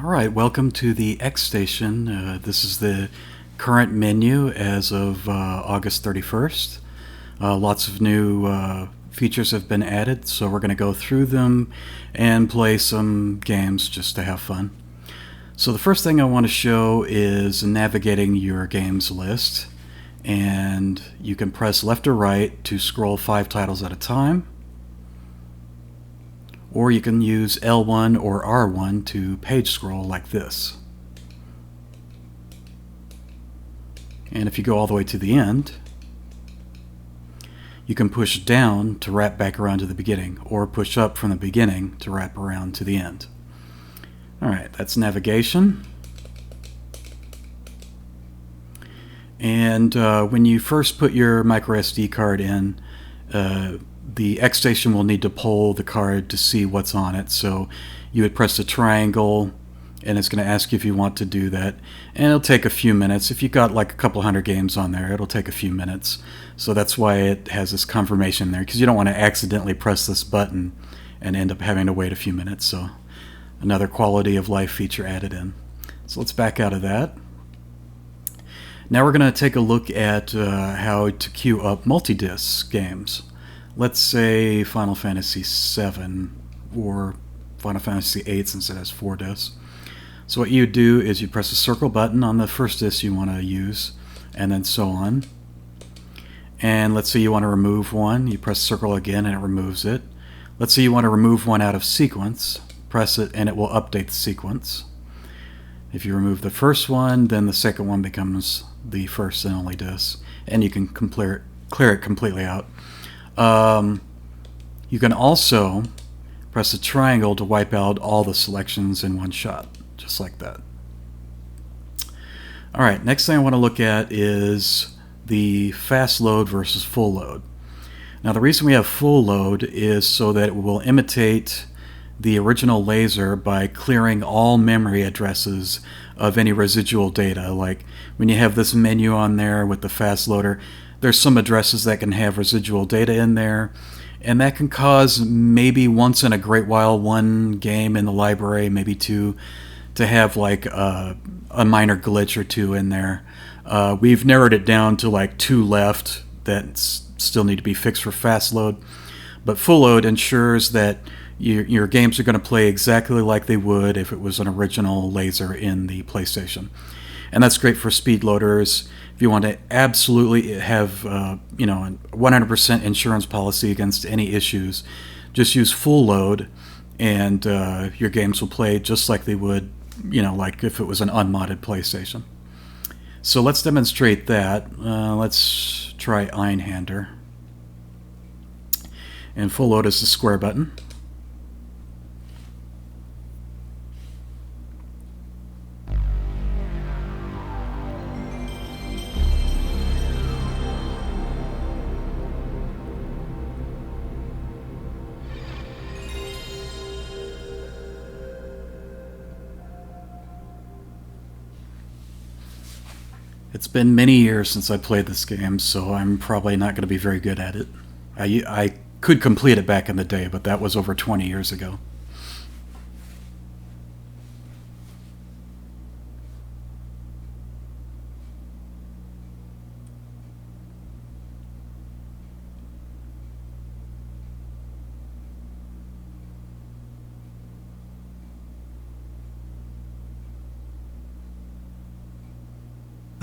Alright, welcome to the XStation. This is the current menu as of August 31st. Lots of new features have been added, so we're going to go through them and play some games just to have fun. So the first thing I want to show is navigating your games list, and you can press left or right to scroll 5 titles at a time. Or you can use L1 or R1 to page scroll like this. And if you go all the way to the end, you can push down to wrap back around to the beginning, or push up from the beginning to wrap around to the end. Alright, that's navigation. And when you first put your microSD card in, the XStation will need to pull the card to see what's on it. So you would press the triangle, and it's going to ask you if you want to do that. And it'll take a few minutes. If you've got like a couple hundred games on there, it'll take a few minutes. So that's why it has this confirmation there, because you don't want to accidentally press this button and end up having to wait a few minutes. So another quality of life feature added in. So let's back out of that. Now we're going to take a look at how to queue up multi-disc games. Let's say Final Fantasy VII or Final Fantasy VIII, since it has 4 discs. So what you do is you press the circle button on the first disc you want to use, and then so on. And let's say you want to remove one, you press circle again and it removes it. Let's say you want to remove one out of sequence, press it and it will update the sequence. If you remove the first one, then the second one becomes the first and only disc, and you can clear it completely out. You can also press the triangle to wipe out all the selections in one shot, just like that. Alright, next thing I want to look at is the fast load versus full load. Now the reason we have full load is so that it will imitate the original laser by clearing all memory addresses of any residual data. Like when you have this menu on there with the fast loader, there's some addresses that can have residual data in there, and that can cause maybe once in a great while one game in the library, maybe two, to have like a minor glitch or two in there. We've narrowed it down to like 2 left that still need to be fixed for fast load, but full load ensures that your games are going to play exactly like they would if it was an original laser in the PlayStation. And that's great for speed loaders. If you want to absolutely have a 100% insurance policy against any issues, just use full load, and your games will play just like they would, like if it was an unmodded PlayStation. So let's demonstrate that. Let's try Einhander. And full load is the square button. It's been many years since I played this game, so I'm probably not going to be very good at it. I could complete it back in the day, but that was over 20 years ago.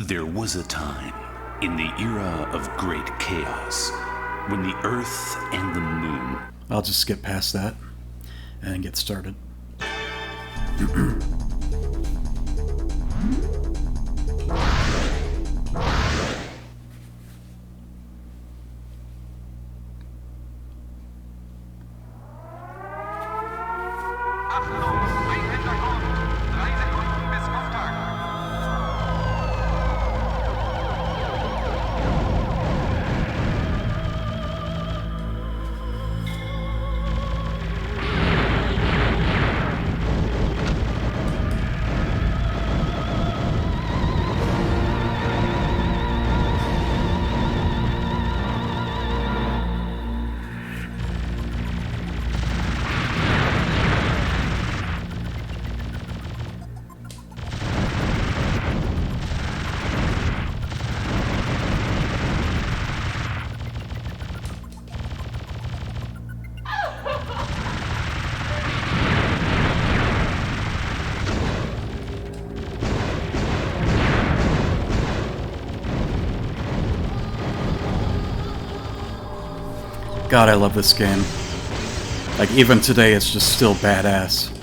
There was a time, in the era of great chaos, when the Earth and the Moon... I'll just skip past that and get started. God, I love this game. Like, even today, it's just still badass.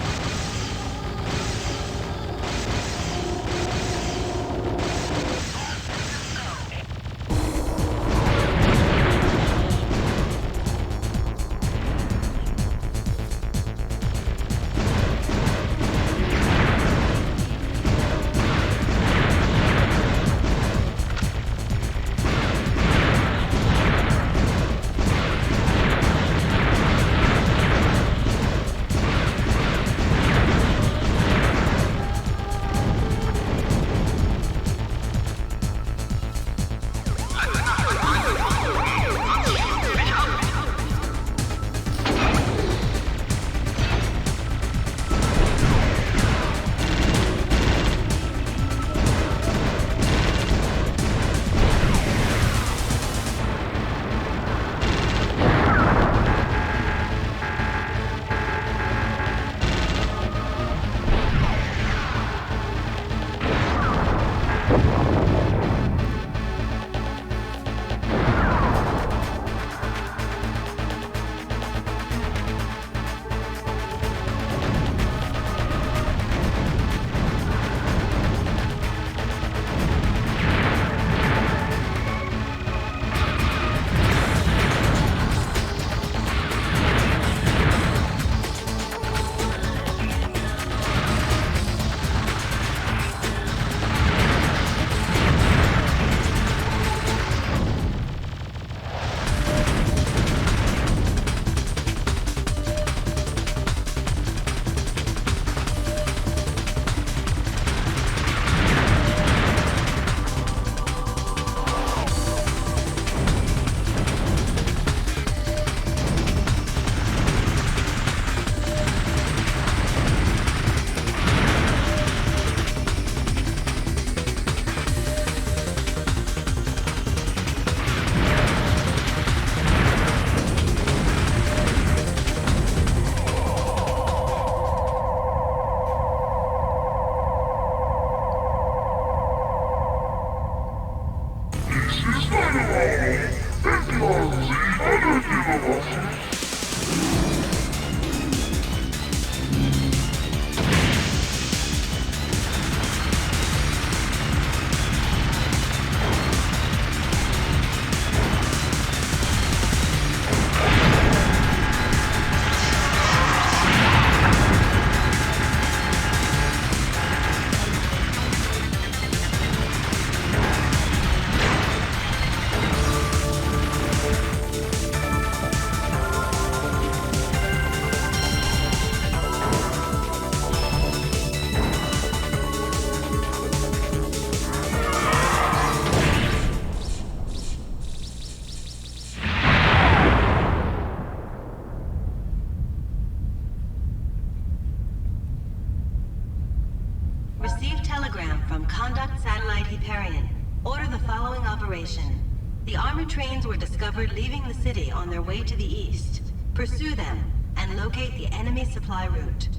The armored trains were discovered leaving the city on their way to the east. Pursue them and locate the enemy supply route.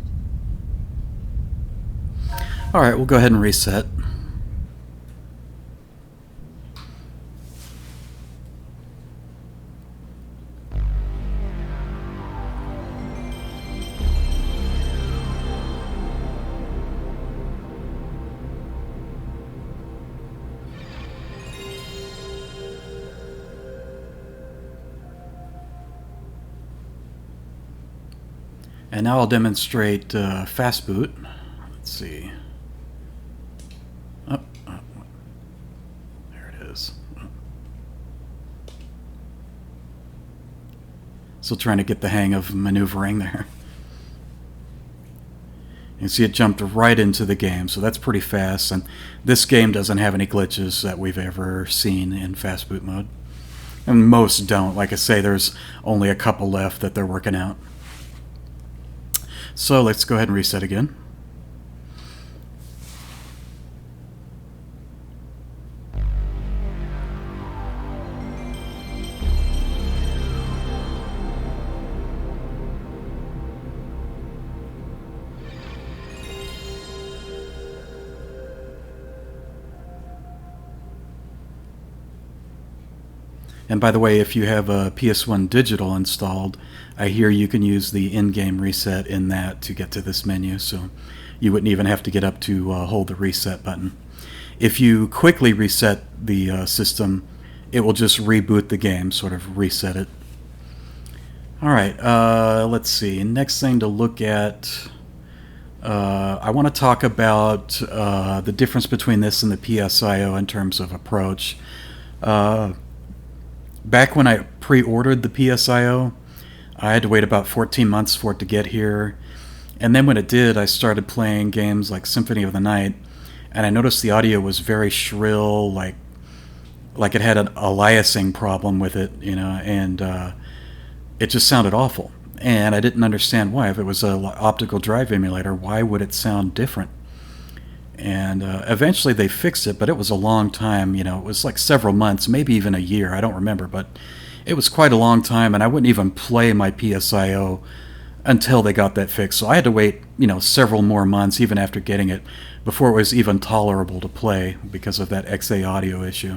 Alright, we'll go ahead and reset. And now I'll demonstrate fast boot. Let's see. Oh, there it is. Still trying to get the hang of maneuvering there. You can see it jumped right into the game, so that's pretty fast. And this game doesn't have any glitches that we've ever seen in fast boot mode. And most don't. Like I say, there's only a couple left that they're working out. So let's go ahead and reset again. And by the way, if you have a PS1 Digital installed, I hear you can use the in-game reset in that to get to this menu, so you wouldn't even have to get up to hold the reset button. If you quickly reset the system, it will just reboot the game, sort of reset it. Alright, let's see. Next thing to look at, I want to talk about the difference between this and the PSIO in terms of approach. Back when I pre-ordered the PSIO, I had to wait about 14 months for it to get here. And then when it did, I started playing games like Symphony of the Night, and I noticed the audio was very shrill, like it had an aliasing problem with it, and it just sounded awful. And I didn't understand why. If it was an optical drive emulator, why would it sound different? And eventually they fixed it, but it was a long time. It was like several months, maybe even a year. I don't remember, but it was quite a long time, and I wouldn't even play my PSIO until they got that fixed. So I had to wait, several more months, even after getting it, before it was even tolerable to play because of that XA audio issue.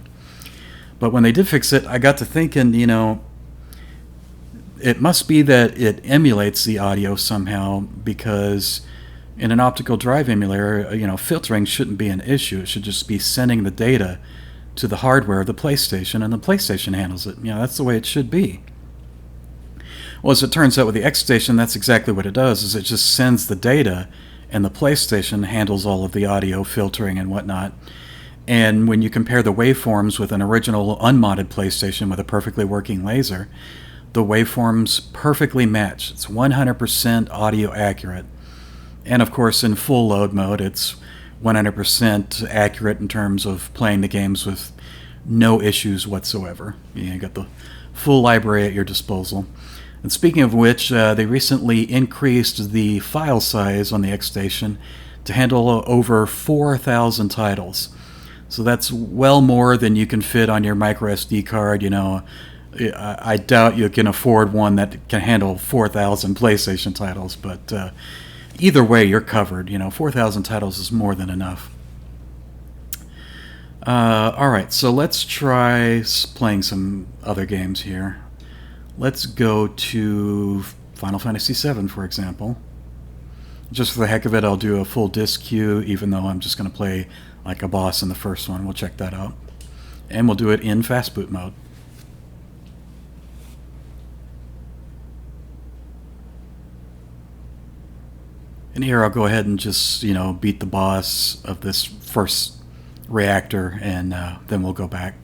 But when they did fix it, I got to thinking, it must be that it emulates the audio somehow, because in an optical drive emulator, filtering shouldn't be an issue. It should just be sending the data to the hardware of the PlayStation, and the PlayStation handles it. That's the way it should be. Well, as it turns out with the XStation, that's exactly what it does, is it just sends the data, and the PlayStation handles all of the audio filtering and whatnot. And when you compare the waveforms with an original unmodded PlayStation with a perfectly working laser, the waveforms perfectly match. It's 100% audio accurate. And of course, in full load mode, it's 100% accurate in terms of playing the games with no issues whatsoever. You got the full library at your disposal. And speaking of which, they recently increased the file size on the XStation to handle over 4,000 titles. So that's well more than you can fit on your micro SD card. I doubt you can afford one that can handle 4,000 PlayStation titles, but either way, you're covered. 4,000 titles is more than enough. Alright, so let's try playing some other games here. Let's go to Final Fantasy VII, for example. Just for the heck of it, I'll do a full disc queue, even though I'm just going to play like a boss in the first one. We'll check that out. And we'll do it in fast boot mode. And here I'll go ahead and just, beat the boss of this first reactor, and then we'll go back.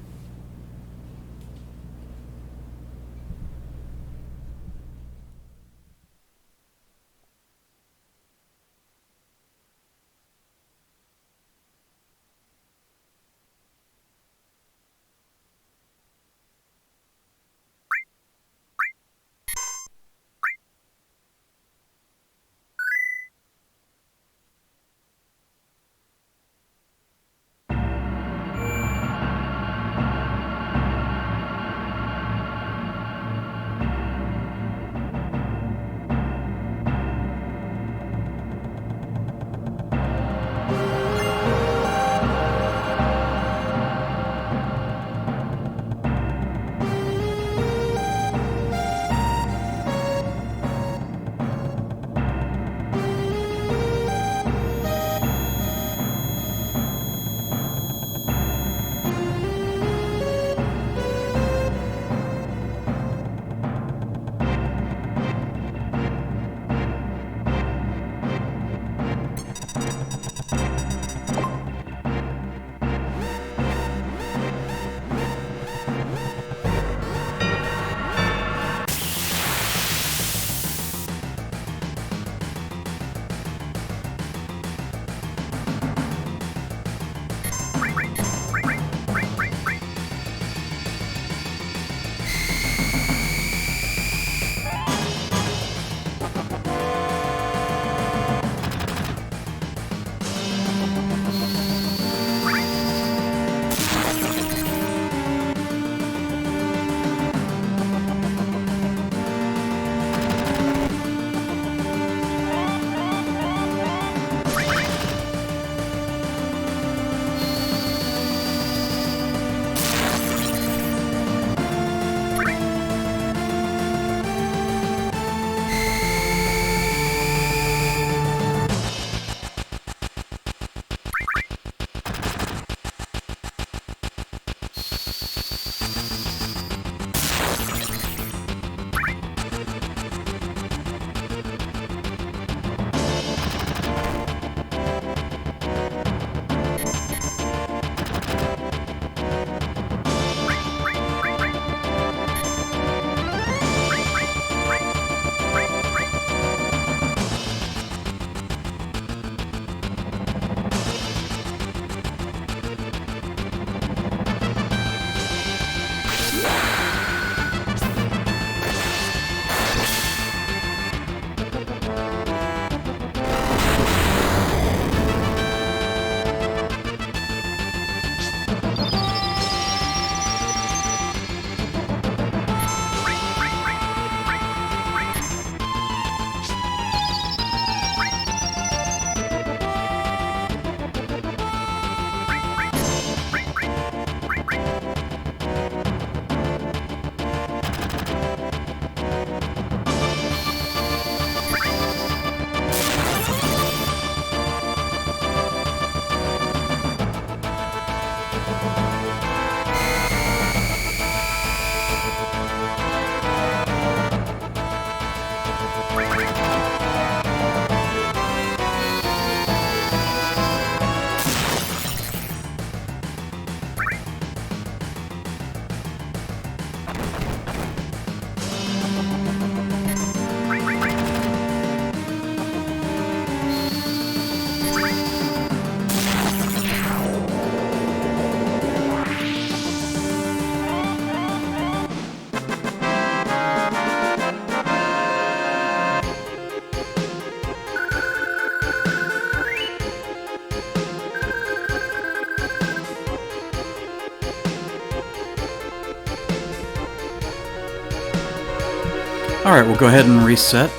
Alright, we'll go ahead and reset.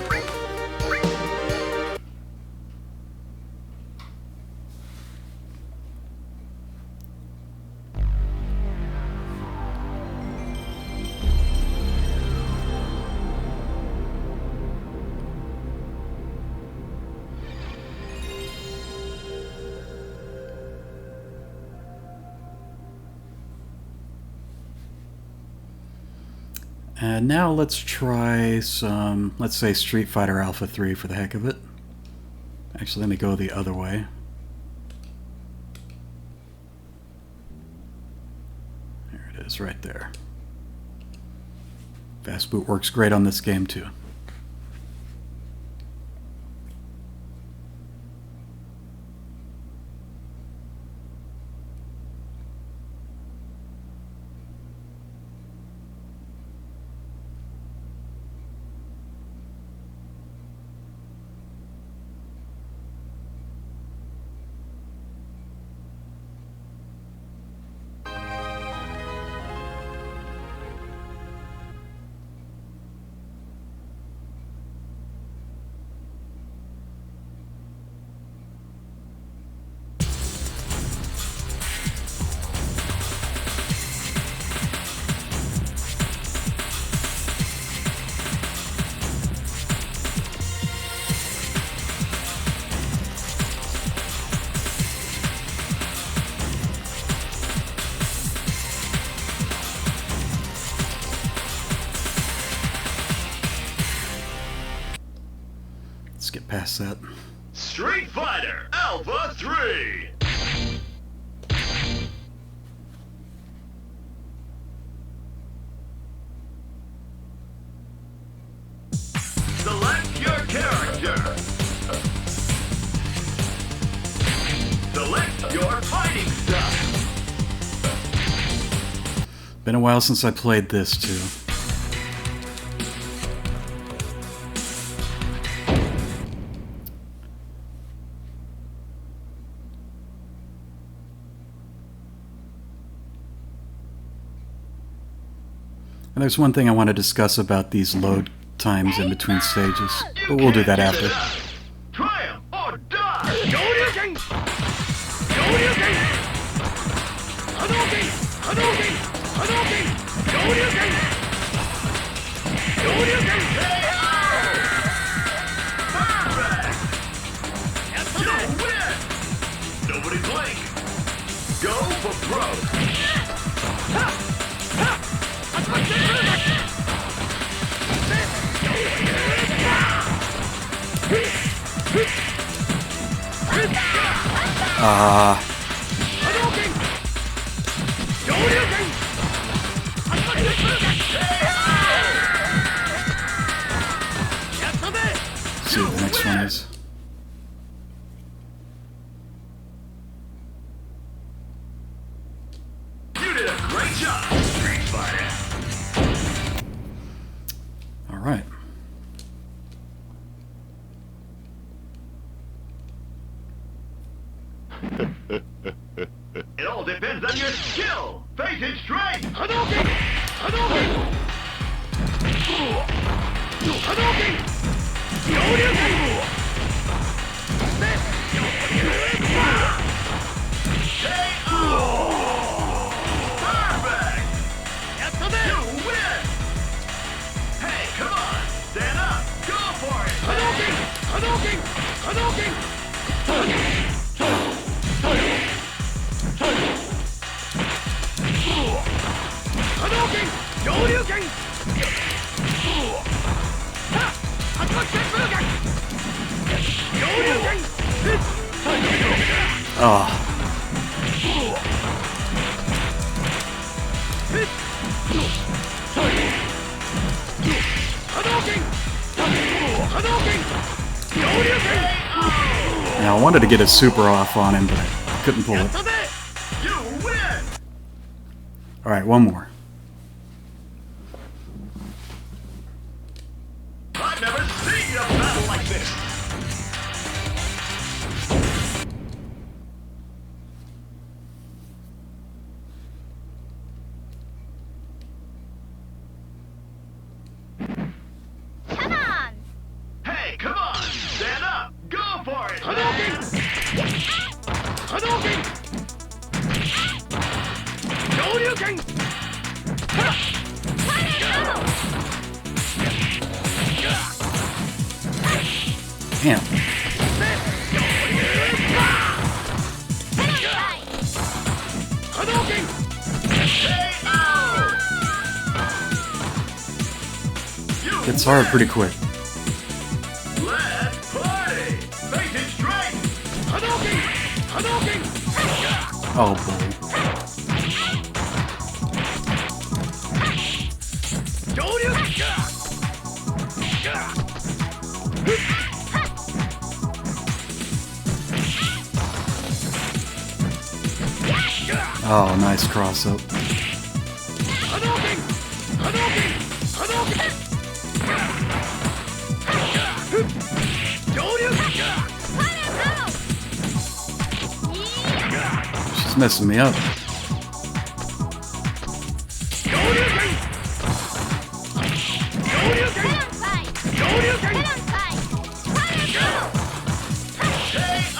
And now let's try some, let's say Street Fighter Alpha 3 for the heck of it. Actually, let me go the other way. There it is, right there. Fast boot works great on this game too. Let's get past that. Street Fighter Alpha 3! Select your character. Select your fighting style. Been a while since I played this too. And there's one thing I want to discuss about these load times in between stages, but we'll do that after. Triumph or die! Perfect! You win! Nobody blink! Go for broke! See what the next one is. You did a great job, Street Fighter! Alright. It all depends on your skill! Face it straight! Hadouken! Hadouken! Hadouken! Hadouken! Perfect! You win! Hey, come on! Stand up! Go for it! Hadouken! Hadouken! Hadouken! Hadouken! Shoryuken! Ha! Hadouken! Shoryuken! Oh. Hadouken! Hadouken! Shoryuken! Now I wanted to get a super off on him, but I couldn't pull it. You win! Alright, one more. I've never seen a battle like this! Damn. Gets hard pretty quick. Let's party! Basic strength! Hadouken! Hadouken! Oh boy. Oh, nice cross up. Hadouken! Hadouken! Hadouken! She's messing me up.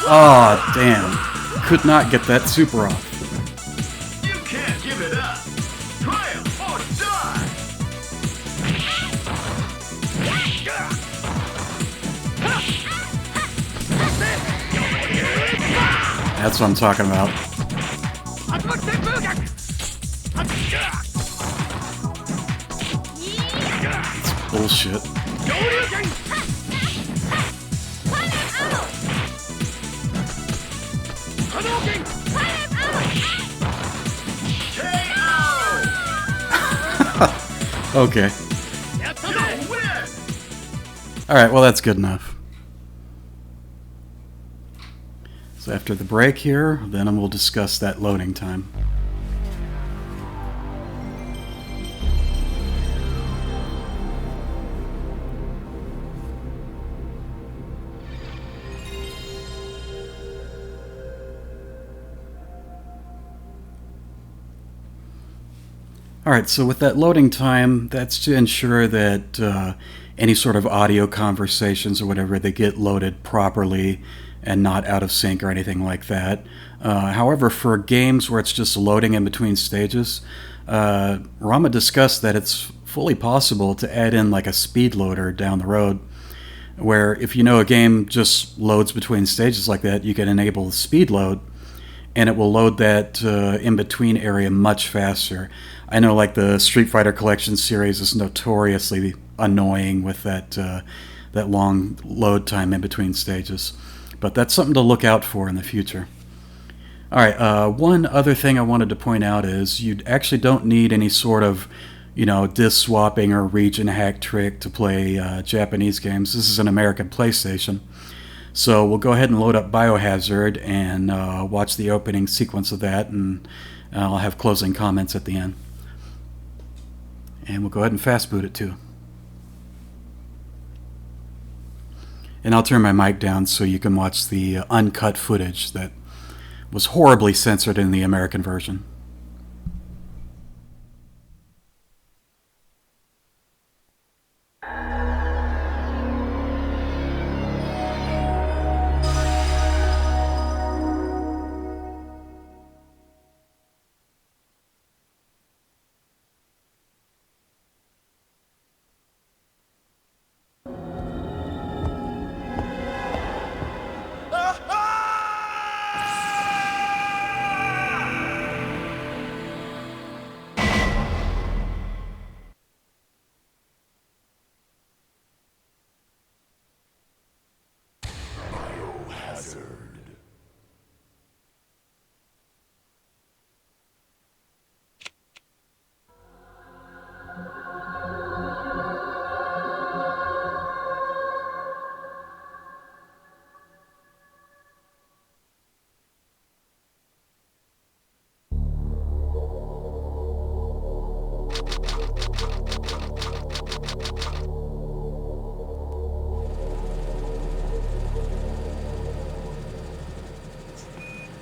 Oh, damn. Could not get that super off. You can't give it up! Triumph or die! That's what I'm talking about. It's bullshit. Okay. Alright, well that's good enough. So after the break here, then we'll discuss that loading time. Alright, so with that loading time, that's to ensure that any sort of audio conversations or whatever, they get loaded properly and not out of sync or anything like that. However, for games where it's just loading in between stages, Rama discussed that it's fully possible to add in like a speed loader down the road, where if you know a game just loads between stages like that, you can enable speed load, and it will load that in-between area much faster. I know like the Street Fighter Collection series is notoriously annoying with that long load time in between stages. But that's something to look out for in the future. Alright, one other thing I wanted to point out is you actually don't need any sort of, disk swapping or region hack trick to play Japanese games. This is an American PlayStation. So we'll go ahead and load up Biohazard and watch the opening sequence of that, and I'll have closing comments at the end. And we'll go ahead and fast boot it too. And I'll turn my mic down so you can watch the uncut footage that was horribly censored in the American version.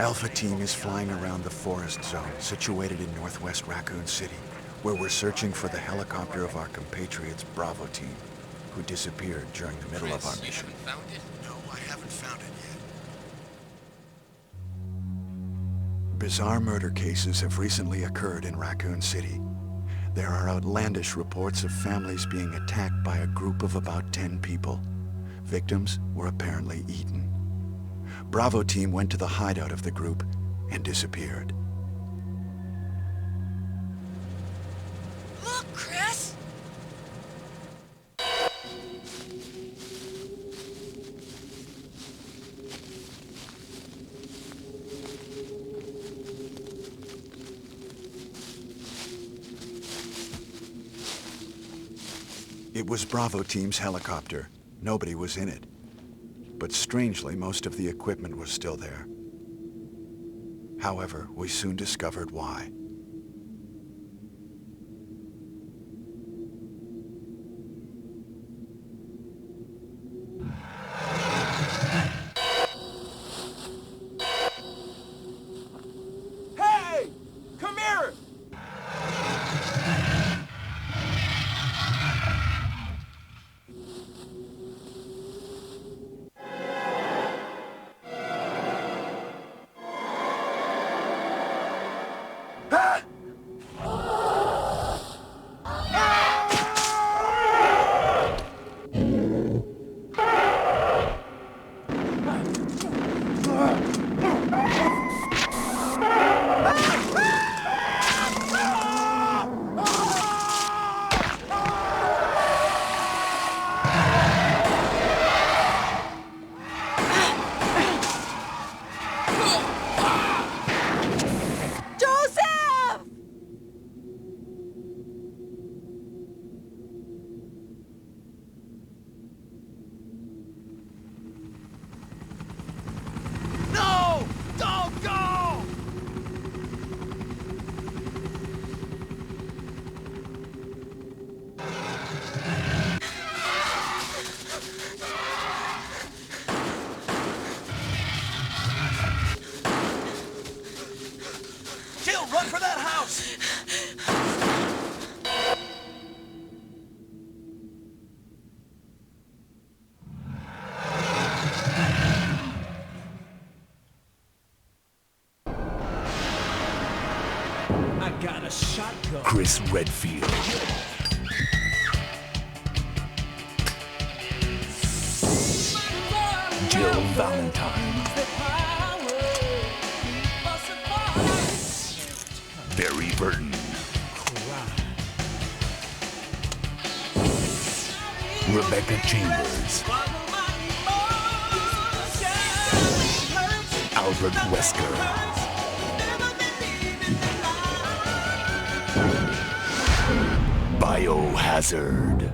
Alpha Team is flying around the forest zone situated in northwest Raccoon City, where we're searching for the helicopter of our compatriots Bravo Team, who disappeared during the middle of our mission. Found it? No, I haven't found it yet. Bizarre murder cases have recently occurred in Raccoon City. There are outlandish reports of families being attacked by a group of about 10 people. Victims were apparently eaten. Bravo team went to the hideout of the group and disappeared. Look, Chris! It was Bravo team's helicopter. Nobody was in it. But strangely, most of the equipment was still there. However, we soon discovered why. Hey! Come here! Joseph! No! Don't go! Jill, run for that house! I got a shotgun. Chris Redfield. Jill Valentine. Barry Burton. Rebecca Chambers. Albert Wesker. Biohazard.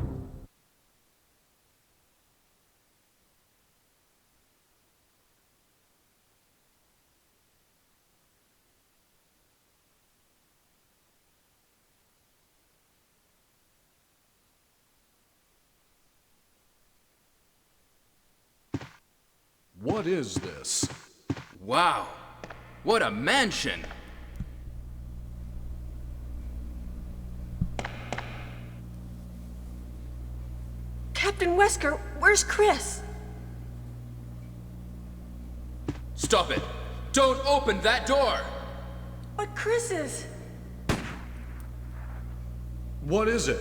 What is this? Wow, what a mansion! Captain Wesker, where's Chris? Stop it! Don't open that door! But Chris is... What is it?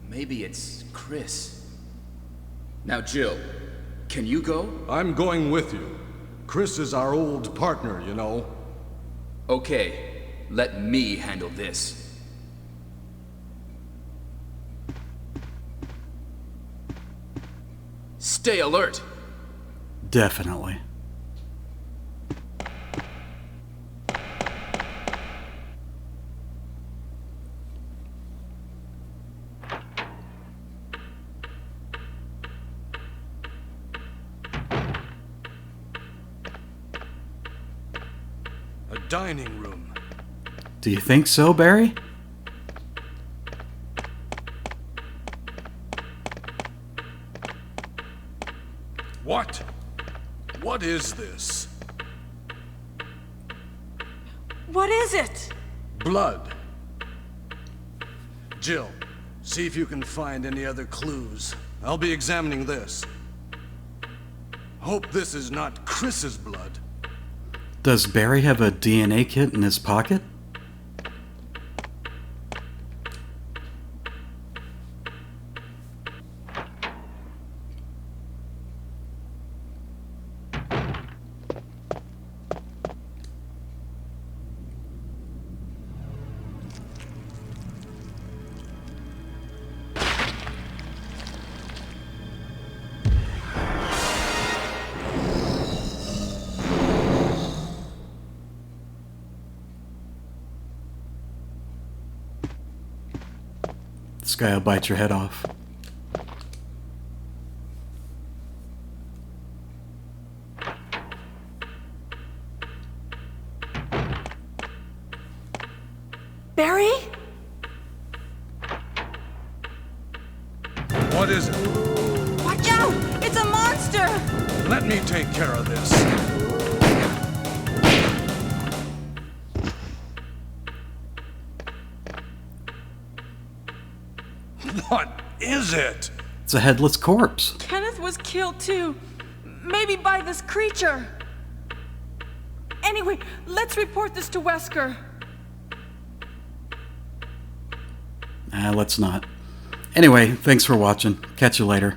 Maybe it's Chris. Now, Jill, can you go? I'm going with you. Chris is our old partner, you know. Okay, let me handle this. Stay alert! Definitely. A dining room. Do you think so, Barry? What? What is this? What is it? Blood. Jill, see if you can find any other clues. I'll be examining this. Hope this is not Chris's blood. Does Barry have a DNA kit in his pocket? This guy will bite your head off. Barry? What is it? Watch out! It's a monster! Let me take care of this. What is it? It's a headless corpse. Kenneth was killed too. Maybe by this creature. Anyway, let's report this to Wesker. Let's not. Anyway, thanks for watching. Catch you later.